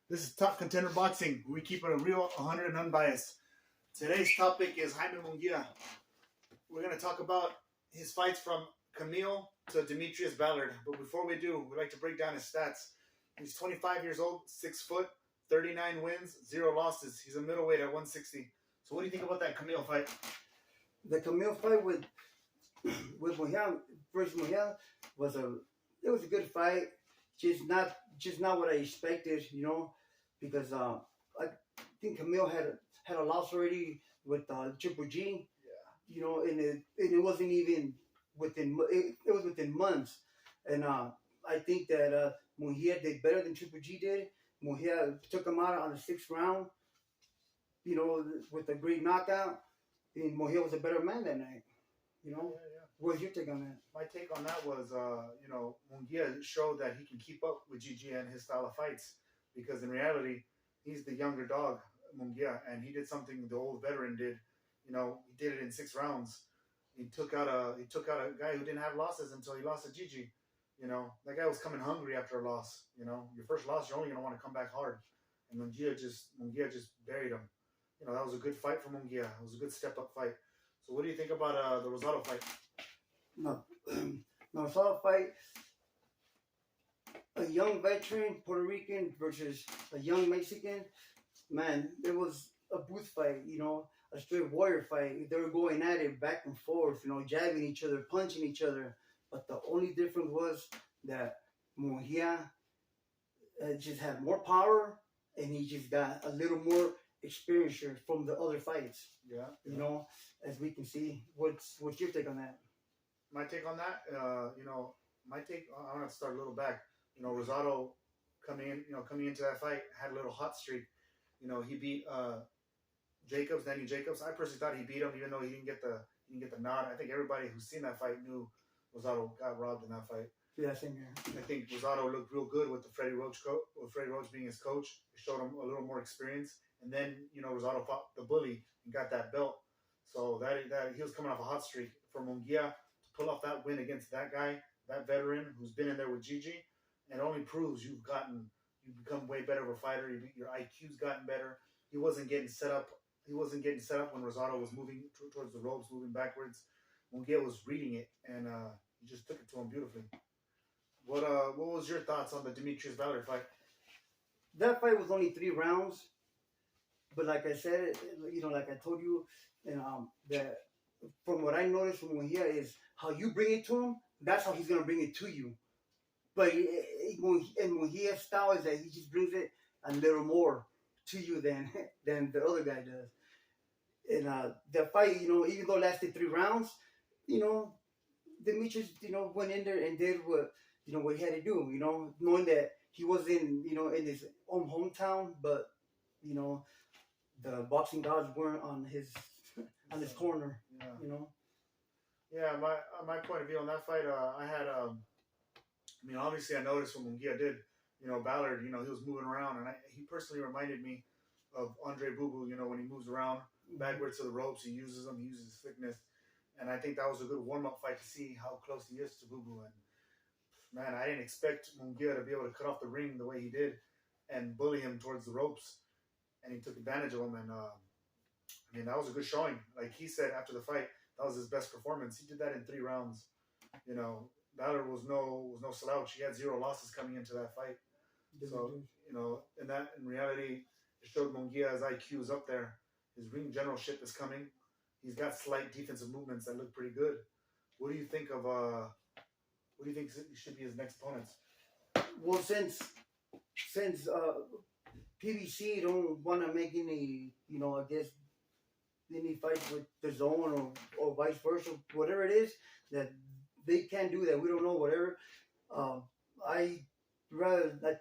This is Top Contender Boxing. We keep it a real 100 and unbiased. Today's topic is Jaime Munguia. We're going to talk about his fights from Camille to Demetrius Ballard. But before we do, we'd like to break down his stats. He's 25 years old, 6 foot, 39 wins, 0 losses. He's a middleweight at 160. So what do you think about that Camille fight? The Camille fight with Munguia versus Munguia was a good fight. Just not what I expected, because I think Camille had a loss already with Triple G. Yeah. And it wasn't even within it was within months, and I think that Munguia did better than Triple G did. Munguia took him out on the 6th round, with a great knockout. And Munguia was a better man that night. Yeah. What's your take on that? My take on that was, Munguia showed that he can keep up with Gigi and his style of fights, because in reality, he's the younger dog, Munguia, and he did something the old veteran did. He did it in 6 rounds. He took out a guy who didn't have losses until he lost to Gigi. That guy was coming hungry after a loss. Your first loss, you're only going to want to come back hard. And Munguia just buried him. That was a good fight for Munguia. It was a good step-up fight. So what do you think about the Rosado fight? No, Rosado fight, a young veteran Puerto Rican versus a young Mexican. Man, it was a booth fight, a straight warrior fight. They were going at it back and forth, jabbing each other, punching each other. But the only difference was that Munguia just had more power, and he just got a little more experience from the other fights. Yeah. As we can see. What's your take on that? My take on that, I'm going to start a little back. Rosado coming into that fight had a little hot streak. He beat Danny Jacobs. I personally thought he beat him, even though he didn't get the nod. I think everybody who's seen that fight knew Rosado got robbed in that fight. Yeah, same here. I think Rosado looked real good with Freddie Roach being his coach. It showed him a little more experience. And then, Rosado fought the bully and got that belt. So that he was coming off a hot streak. For Munguia to pull off that win against that guy, that veteran who's been in there with Gigi, it only proves you've become way better of a fighter. Your IQ's gotten better. He wasn't getting set up when Rosado was moving towards the ropes, moving backwards. Munguia was reading it, and he just took it to him beautifully. What was your thoughts on the Demetrius Ballard fight? That fight was only 3 rounds, but like I said, like I told you, that from what I noticed from Munguia is how you bring it to him. That's how he's gonna bring it to you. But Munguia's style is that he just brings it a little more to you than the other guy does. And the fight, even though it lasted 3 rounds, Demetrius, went in there and did what he had to do. Knowing that he was in his own hometown, but the boxing gods weren't on his corner. Yeah. Yeah, my point of view on that fight, I had obviously I noticed what Munguia did. Ballard, he was moving around, and he personally reminded me of Andre Bubu. When he moves around backwards to the ropes, he uses his thickness, and I think that was a good warm-up fight to see how close he is to Bubu. And man, I didn't expect Munguia to be able to cut off the ring the way he did and bully him towards the ropes, and he took advantage of him. And that was a good showing. Like he said after the fight, that was his best performance. He did that in 3 rounds. Ballard was no slouch. He had 0 losses coming into that fight. So, in reality, it showed Munguia's IQ is up there. His ring generalship is coming. He's got slight defensive movements that look pretty good. What do you think should be his next opponents? Well, since PBC don't want to make any, I guess, any fights with the zone or vice versa, whatever it is, that they can't do that. We don't know, whatever. I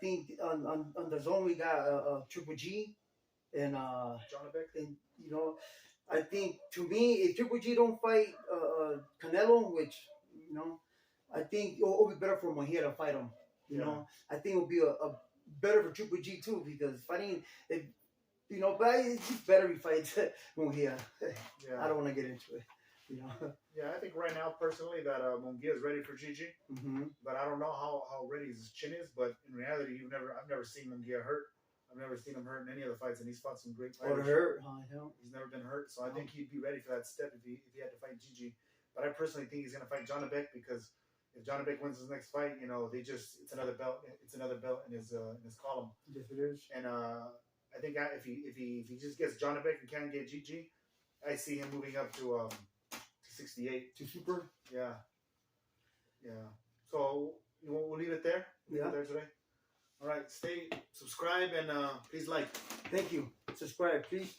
think on the zone we got Triple G and Jonovic. And I think, to me, if Triple G don't fight Canelo, which I think it'll be better for Munguia to fight him. I think it'll be a better for Triple G too, because fighting it. But it's just better he fights Munguia. Yeah. I don't want to get into it. Yeah, I think right now, personally, that Munguia is ready for Gigi. Mm-hmm. But I don't know how ready his chin is. But in reality, I've never seen Munguia hurt. I've never seen him hurt in any of the fights, and he's fought some great Or fighters. hurt. He's never been hurt, so I think he'd be ready for that step if he had to fight Gigi. But I personally think he's going to fight John Abek, because if John Abek wins his next fight, you know, it's another belt. It's another belt in his column. Yes, it is. And I think if he just gets John Abek and can't get Gigi, I see him moving up to 68. To super. Yeah. So we'll leave it there. Leave it there today. All right. Subscribe, and please like. Thank you. Subscribe, please.